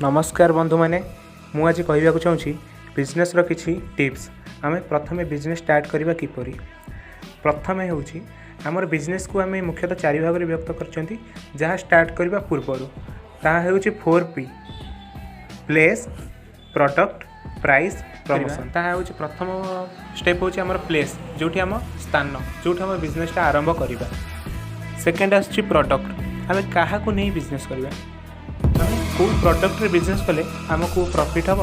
नमस्कार बंधु मैंने मुझे कहवाक चाहूँगी बिजनेस रो किछि टिप्स। आम प्रथमे बिजनेस स्टार्ट करवा किपरि। प्रथम हूँ आमर बिजनेस को आम मुख्यतः चारि भाग में व्यक्त कर जहाँ स्टार्ट करने पूर्वर ताहा हूँ 4P place product price promotion. ताहा हूँ प्रथम स्टेप हूँ आमर प्लेस जोठी आम स्थान जोठी आम बिजनेसटा आरंभ करवा। सेकेंड आसुची प्रोडक्ट आम क्या नहीं बिजनेस करवा कौ प्रोडक्ट रे बिजनेस कले आमको प्रॉफिट हम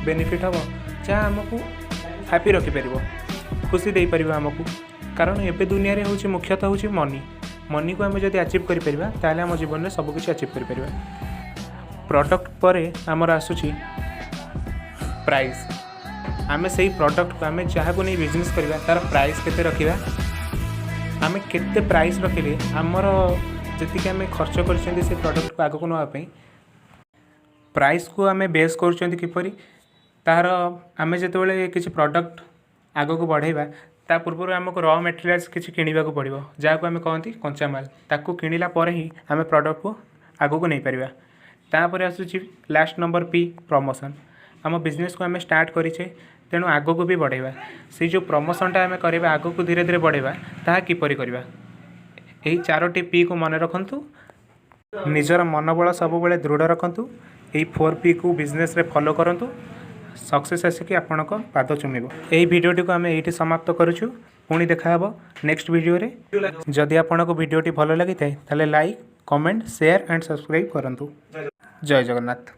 बेनिफिट हम जहाँ आमको हैप्पी रखिपर खुशी दे पार आमको। कारण एवं दुनिया रे हूँ मुख्यतः हूँ मनी को आम जब अचीव करें आम जीवन में सबकि अचीव कर। प्रोडक्ट पर आमर आसूची प्राइस। आम से प्रोडक्ट को आम जहाँ को नहीं बिजनेस करवा तार प्राइस केते रखिबा आम केते प्राइस रखिले आमर जी आम खर्च कर प्रोडक्ट को आगक नापी प्राइस को आम बेस कर तार आम जो किसी प्रोडक्ट आगक बढ़ेबा ता पूर्व आमको रॉ मटेरियल्स किसी किणवा पड़ो जहाँ को आम कहती कंचामाल ताकू किणला ही आम प्रोडक्ट को आगक नहीं पार। तापर आसूची लास्ट नंबर P प्रमोशन। आम बिजनेस को आम स्टार्ट करें तेणु आगक भी बढ़ेबा से जो प्रमोशनटा आम करवा आगक धीरे धीरे बढ़ेबा ताहा किपरि करवा। यही 4टी P को मन रखंतु निजर मनोबल सब बेले दृढ़ रखंतु। यही 4P को बिजनेस रे फॉलो करंतु सक्सेस आसिकी आपण पाद चुमिब। यही वीडियोटी को आम ये समाप्त करुचु पुणी देखा नेक्स्ट वीडियो रे। जदि आपण को वीडियोटी भल लगी थाए ताले like comment share and subscribe करंतु। जय जगन्नाथ।